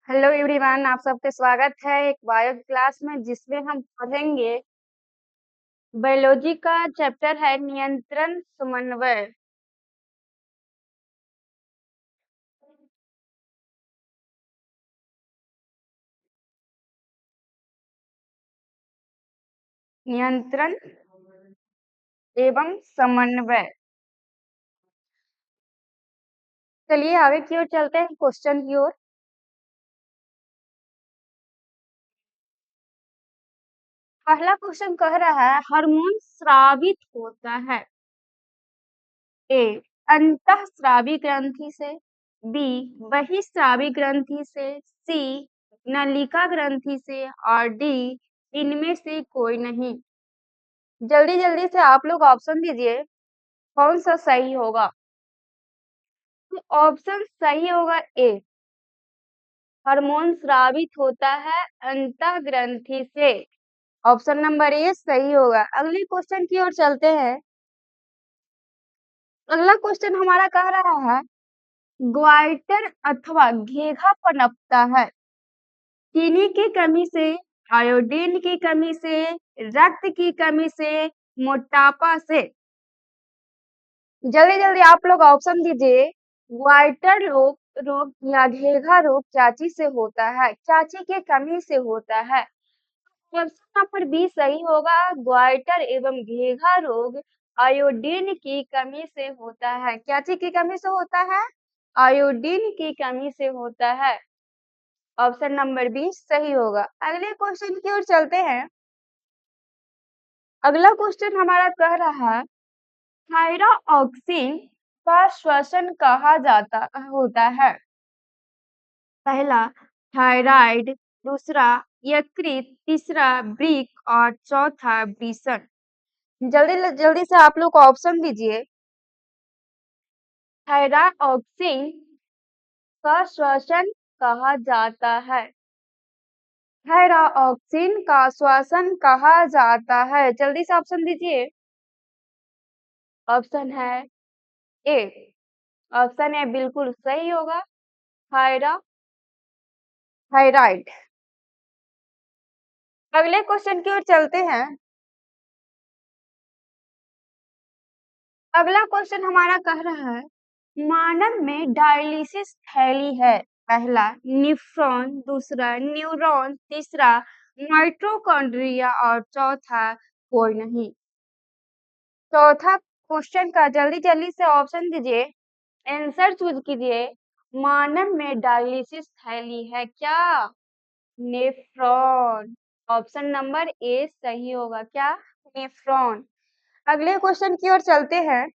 Hello everyone, आप सबका स्वागत है एक बायो क्लास में जिसमें हम पढ़ेंगे बायोलॉजी का चैप्टर है नियंत्रण समन्वय। नियंत्रण एवं समन्वय। चलिए आगे की ओर चलते हैं क्वेश्चन की ओर। पहला क्वेश्चन कह रहा है हार्मोन स्रावित होता है ए अंतःस्रावी ग्रंथि से, बी बहिःस्रावी ग्रंथि से, सी नलिका ग्रंथि से और डी इनमें से कोई नहीं। जल्दी जल्दी से आप लोग ऑप्शन दीजिए कौन सा सही होगा। तो ऑप्शन सही होगा ए, हार्मोन स्रावित होता है अंतः ग्रंथि से। ऑप्शन नंबर ए सही होगा। अगले क्वेश्चन की ओर चलते हैं। अगला क्वेश्चन हमारा कह रहा है ग्वाइटर अथवा घेघा पनपता है चीनी की कमी से, आयोडीन की कमी से, रक्त की कमी से, मोटापा से। जल्दी जल्दी आप लोग ऑप्शन दीजिए। ग्वाइटर रोग या घेघा रोग क्या चीज से होता है, क्या चीज की कमी से होता है। ऑप्शन नंबर बी सही होगा। ग्वाइटर एवं घेघा रोग आयोडीन की कमी से होता है। क्या चीज की कमी से होता है? आयोडीन की कमी से होता है। ऑप्शन नंबर बी सही होगा। अगले क्वेश्चन की ओर चलते हैं। अगला क्वेश्चन हमारा कह रहा है थायरॉक्सिन का श्वसन कहा जाता होता है। पहला थायराइड, दूसरा यकृत, तीसरा ब्रिक और चौथा वृषण। जल्दी जल्दी से आप लोग ऑप्शन दीजिए। थायरॉक्सिन का श्वसन कहा जाता है। थायरॉक्सिन का श्वसन कहा जाता है। जल्दी से ऑप्शन दीजिए। ऑप्शन है ए, ऑप्शन ए बिल्कुल सही होगा। थायराइड। अगले क्वेश्चन की ओर चलते हैं। अगला क्वेश्चन हमारा कह रहा है मानव में डायलिसिस थैली है। पहला निफ्रॉन, दूसरा न्यूरॉन, तीसरा माइटोकॉन्ड्रिया और चौथा कोई नहीं। चौथा क्वेश्चन का जल्दी जल्दी से ऑप्शन दीजिए, आंसर चूज कीजिए। मानव में डायलिसिस थैली है क्या? नेफ्रॉन। ऑप्शन नंबर ए सही होगा। क्या? नेफ्रॉन। अगले क्वेश्चन की ओर चलते हैं।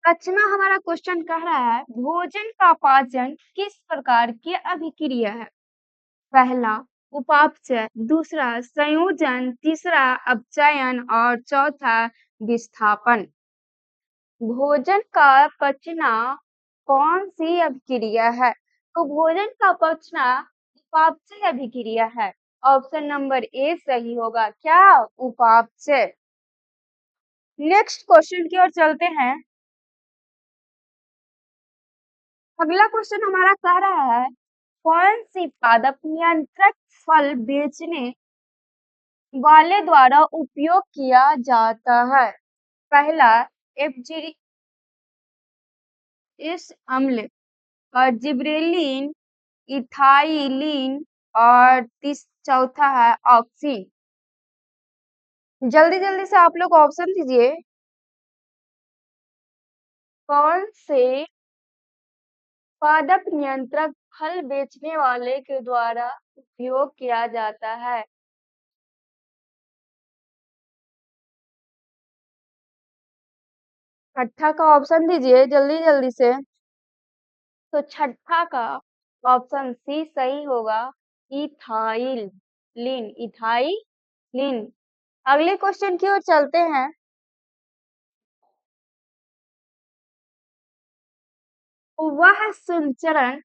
पचमा हमारा क्वेश्चन कह रहा है भोजन का पाचन किस प्रकार की अभिक्रिया है। पहला उपापचय, दूसरा संयोजन, तीसरा अपचयन और चौथा विस्थापन। भोजन का पचना कौन सी अभिक्रिया है? तो भोजन का पचना उपापचय अभिक्रिया है। ऑप्शन नंबर ए सही होगा। क्या? उपापचय। नेक्स्ट क्वेश्चन की ओर चलते हैं। अगला क्वेश्चन हमारा कह रहा है कौन सी पादप नियंत्रक फल बेचने वाले द्वारा उपयोग किया जाता है। पहला एफजीरी इस अम्ल और जिब्रेलिन, इथाइलिन और चौथा है ऑक्सी। जल्दी जल्दी से आप लोग ऑप्शन दीजिए। कौन से पादप नियंत्रक फल बेचने वाले के द्वारा उपयोग किया जाता है। छठा का ऑप्शन दीजिए जल्दी जल्दी से। तो छठा का ऑप्शन सी सही होगा। इथाइल लिन, इथाइलिन। अगले क्वेश्चन की ओर चलते हैं। वह संचरण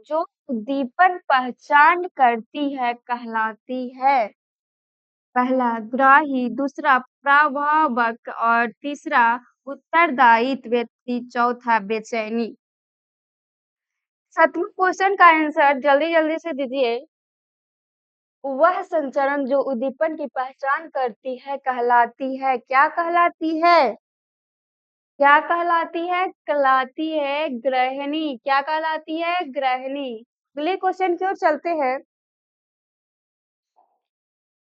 जो उद्दीपन पहचान करती है कहलाती है। पहला ग्राही, दूसरा प्रभावक और तीसरा उत्तरदायित्व व्यक्ति, चौथा बेचैनी। 7वां क्वेश्चन का आंसर जल्दी जल्दी से दीजिए। वह संचरण जो उद्दीपन की पहचान करती है कहलाती है, क्या कहलाती है? क्या कहलाती है? कहलाती है ग्रहिणी। क्या कहलाती है? ग्रहिणी। अगले क्वेश्चन की ओर चलते हैं।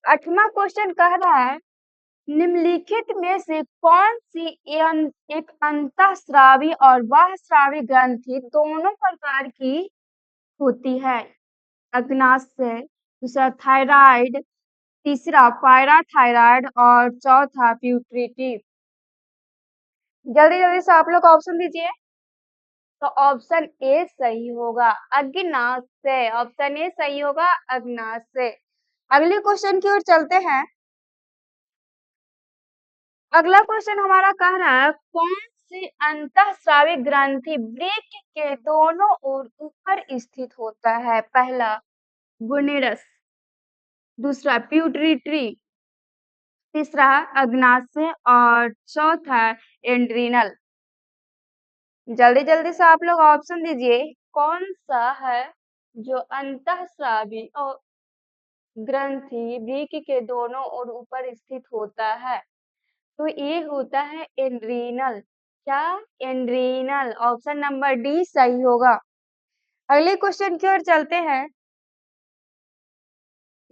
8वां क्वेश्चन कह रहा है निम्नलिखित में से कौन सी एक अंतःस्रावी और बाह्यस्रावी ग्रंथि दोनों प्रकार की होती है? अग्नाशय, दूसरा थायराइड, तीसरा पैराथायराइड और चौथा प्यूटरिटी। जल्दी जल्दी से आप लोग ऑप्शन दीजिए। तो ऑप्शन ए सही होगा, अग्नाशय। ऑप्शन ए सही होगा, अग्नाशय। अगले क्वेश्चन की ओर चलते हैं। अगला क्वेश्चन हमारा कह रहा है कौन सी अंतःस्रावी ग्रंथि वृक्क के दोनों ओर ऊपर स्थित होता है? पहला गुनेरस, दूसरा प्यूटरिटरी, तीसरा अग्नाशय और चौथा एंड्रीनल। जल्दी जल्दी से आप लोग ऑप्शन दीजिए। कौन सा है जो अंतःस्रावी और ग्रंथि वृक्क के दोनों ओर ऊपर स्थित होता है? तो ये होता है एंड्रीनल। क्या? एंड्रीनल। ऑप्शन नंबर डी सही होगा। अगले क्वेश्चन की ओर चलते हैं।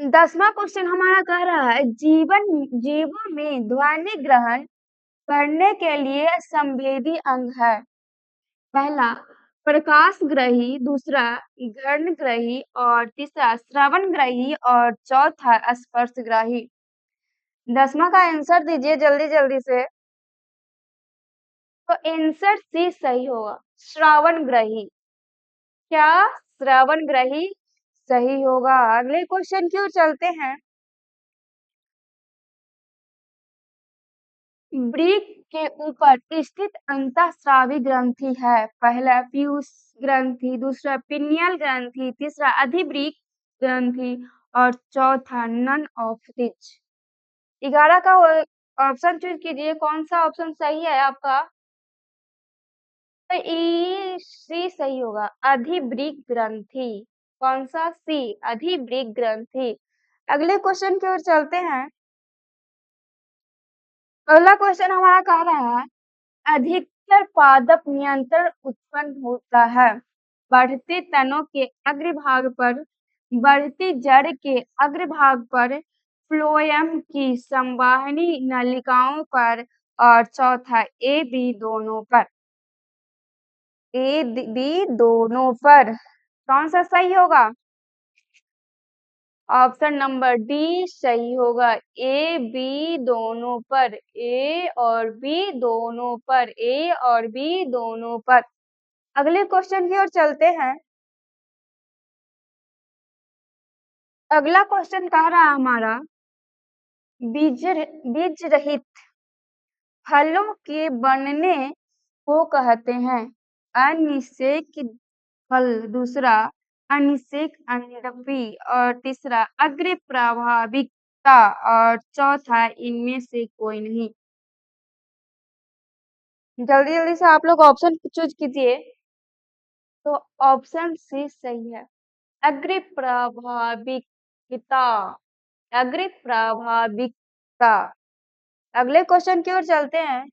10वां क्वेश्चन हमारा कह रहा है जीवों में ध्वनि ग्रहण करने के लिए संवेदी अंग है। पहला प्रकाशग्राही, दूसरा घ्राणग्राही और तीसरा श्रवणग्राही और चौथा स्पर्शग्राही। 10वां का आंसर दीजिए जल्दी जल्दी से। तो आंसर सी सही होगा, श्रवणग्राही। क्या? श्रवणग्राही सही होगा। अगले क्वेश्चन की ओर चलते हैं। वृक्क के ऊपर स्थित अंतःस्रावी ग्रंथि है। पहला पीयूष ग्रंथि, दूसरा पिनियल ग्रंथि, तीसरा अधिवृक्क ग्रंथि और चौथा नन ऑफ दिस। 11 का ऑप्शन चूज कीजिए, कौन सा ऑप्शन सही है आपका? तो ई सी सही होगा, अधिवृक्क ग्रंथि। कौन सा? सी, अधिवृक्क ग्रंथि। अगले क्वेश्चन की ओर चलते हैं। अगला क्वेश्चन हमारा कह रहा है अधिकतर पादप नियंत्रण उत्पन्न होता है बढ़ते तनों के अग्रभाग पर, बढ़ती जड़ के अग्रभाग पर, फ्लोएम की संवाहनी नलिकाओं पर और चौथा ए बी दोनों पर। ए बी दोनों पर। कौन सा सही होगा? ऑप्शन नंबर डी सही होगा, ए बी दोनों पर। ए और बी दोनों पर। ए और बी दोनों पर। अगले क्वेश्चन की ओर चलते हैं। अगला क्वेश्चन कह रहा है हमारा बीज रहित फलों के बनने को कहते हैं अनिषेक फल, दूसरा अनिषेक अंडपी और तीसरा अग्र प्रभाविकता और चौथा इनमें से कोई नहीं। जल्दी जल्दी से आप लोग ऑप्शन चूज कीजिए। तो ऑप्शन सी सही है, अग्र प्रभाविकता। अग्र प्रभाविकता। अगले क्वेश्चन की ओर चलते हैं।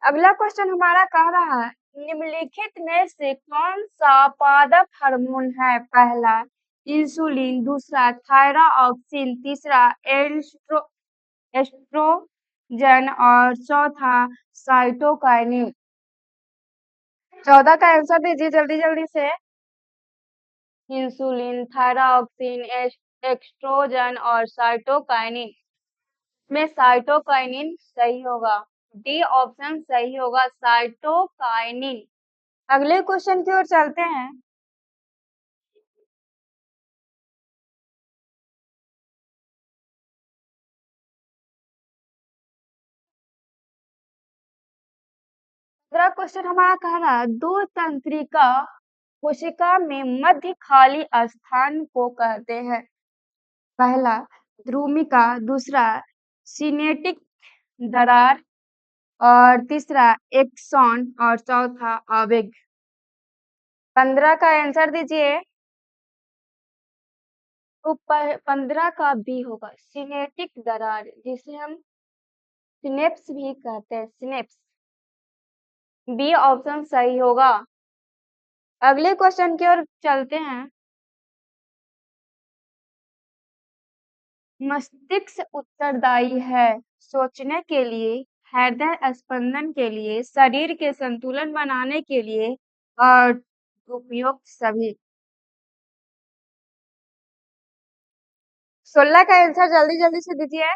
अगला क्वेश्चन हमारा कह रहा है निम्नलिखित में से कौन सा पादप हार्मोन है? पहला इंसुलिन, दूसरा थायरॉक्सिन, तीसरा एस्ट्रोजन और चौथा साइटोकाइनिन। 14 का आंसर दीजिए जल्दी जल्दी से। इंसुलिन, थायरॉक्सिन, एस्ट्रोजन और साइटोकाइनिन में साइटोकाइनिन सही होगा। डी ऑप्शन सही होगा, साइटोकाइनिन। अगले क्वेश्चन की ओर चलते हैं। अगला क्वेश्चन हमारा कह रहा है दो तंत्रिका कोशिका में मध्य खाली स्थान को कहते हैं। पहला ध्रुमिका, दूसरा सिनेटिक दरार और तीसरा एक्सॉन और चौथा आवेग। 15 का आंसर दीजिए। तो 15 का बी होगा, सिनेप्टिक दरार, जिसे हम सिनेप्स भी कहते हैं, सिनेप्स। बी ऑप्शन सही होगा। अगले क्वेश्चन की ओर चलते हैं। मस्तिष्क उत्तरदायी है सोचने के लिए, हृदय स्पंदन के लिए, शरीर के संतुलन बनाने के लिए और उपयुक्त सभी। 16 का आंसर जल्दी जल्दी से दीजिए।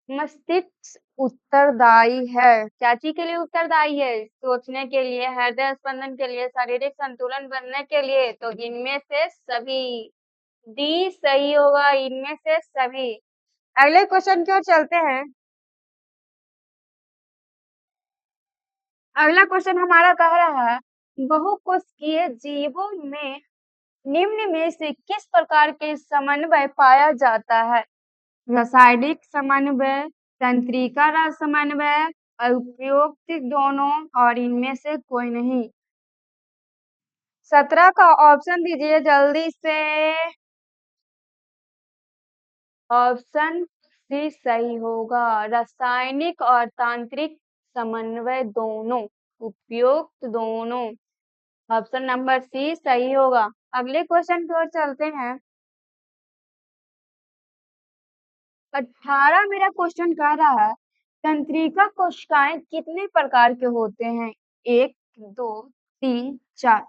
मस्तिष्क उत्तरदायी है, क्या चीज के लिए उत्तरदायी है? सोचने के लिए, हृदय स्पंदन के लिए, शारीरिक संतुलन बनने के लिए। तो इनमें से सभी, डी सही होगा, इनमें से सभी। अगले क्वेश्चन की ओर चलते हैं। अगला क्वेश्चन हमारा कह रहा है, बहुकोशिकीय जीवों में निम्न में से किस प्रकार के समन्वय पाया जाता है? रासायनिक समन्वय, तंत्रिका समन्वय, उपयुक्त दोनों और इनमें से कोई नहीं। 17 का ऑप्शन दीजिए जल्दी से। ऑप्शन सी सही होगा, रासायनिक और तांत्रिक समन्वय दोनों, उपयुक्त दोनों। ऑप्शन नंबर सी सही होगा। अगले क्वेश्चन की ओर चलते हैं। 18 मेरा क्वेश्चन कह रहा है, तंत्रिका कोशिकाएं कितने प्रकार के होते हैं? 1, 2, 3, 4।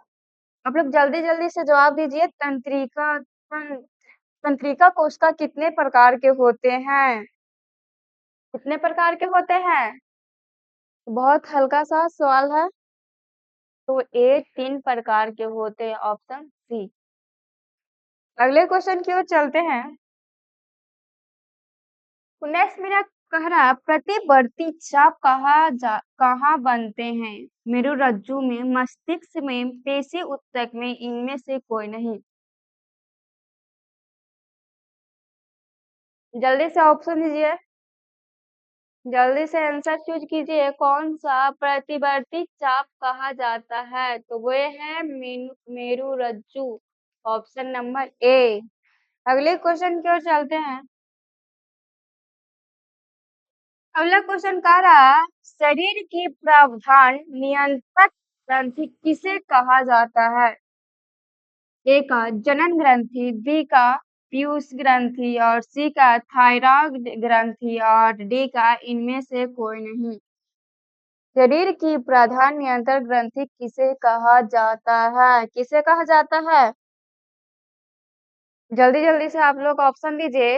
आप लोग जल्दी जल्दी से जवाब दीजिए। तंत्रिका कोशिका कितने प्रकार के होते हैं? कितने प्रकार के होते हैं? बहुत हल्का सा सवाल है। तो ए 3 प्रकार के होते हैं, ऑप्शन सी। अगले क्वेश्चन की ओर चलते हैं। 19 मेरा कह रहा है, प्रतिवर्ती चाप कहाँ बनते हैं? मेरुरज्जु में, मस्तिष्क में, पेशी ऊतक में, इनमें से कोई नहीं। जल्दी से ऑप्शन दीजिए, जल्दी से आंसर चूज कीजिए। कौन सा प्रतिवर्ती चाप कहा जाता है? तो वो है मेरुरज्जु, ऑप्शन नंबर ए। अगले क्वेश्चन की ओर चलते हैं। अगला क्वेश्चन कह रहा है, शरीर की प्रावधान नियंत्रक ग्रंथि किसे कहा जाता है? ए का जनन ग्रंथि, बी का पीयूष ग्रंथि और सी का थायराइड ग्रंथि और डी का इनमें से कोई नहीं। शरीर की प्रधान नियंत्रण ग्रंथि किसे कहा जाता है? किसे कहा जाता है? जल्दी जल्दी से आप लोग ऑप्शन दीजिए।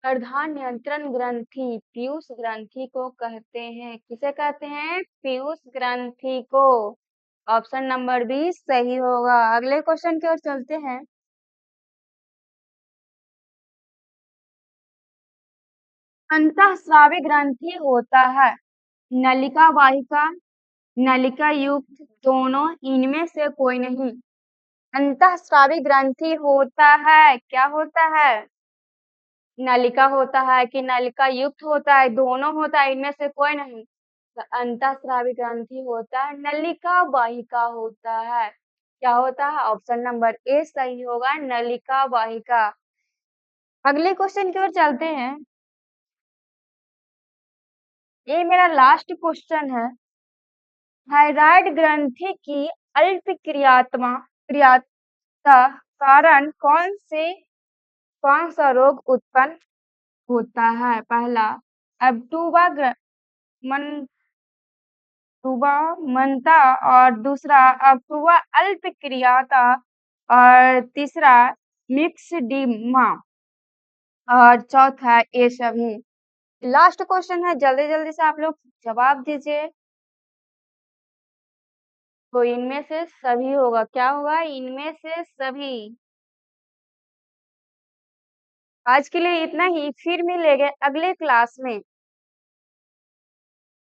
प्रधान नियंत्रण ग्रंथि पीयूष ग्रंथि को कहते हैं, किसे कहते हैं? पीयूष ग्रंथि को। ऑप्शन नंबर बी सही होगा। अगले क्वेश्चन की ओर चलते हैं। अंतःस्रावी ग्रंथि होता है नलिका वाहिका, नलिका युक्त, दोनों, इनमें से कोई नहीं। अंतःस्रावी ग्रंथि होता है, क्या होता है? नलिका होता है कि नलिका युक्त होता है, दोनों होता है, इनमें से कोई नहीं। तो अंतःस्रावी ग्रंथि होता है, नलिका वाहिका होता है। क्या होता है? ऑप्शन नंबर ए सही होगा, नलिका वाहिका। अगले क्वेश्चन की ओर चलते हैं। ये मेरा लास्ट क्वेश्चन है। थायराइड ग्रंथि की अल्प क्रियात्मकता कारण कौन सा रोग उत्पन्न होता है? पहला अब्टूबा मनता और दूसरा अब्टूबा अल्प क्रियाता और तीसरा मिक्सडीमा और चौथा ये सभी। लास्ट क्वेश्चन है, जल्दी जल्दी से आप लोग जवाब दीजिए। तो इनमें से सभी होगा, क्या होगा? इनमें से सभी। आज के लिए इतना ही, फिर मिलेंगे अगले क्लास में।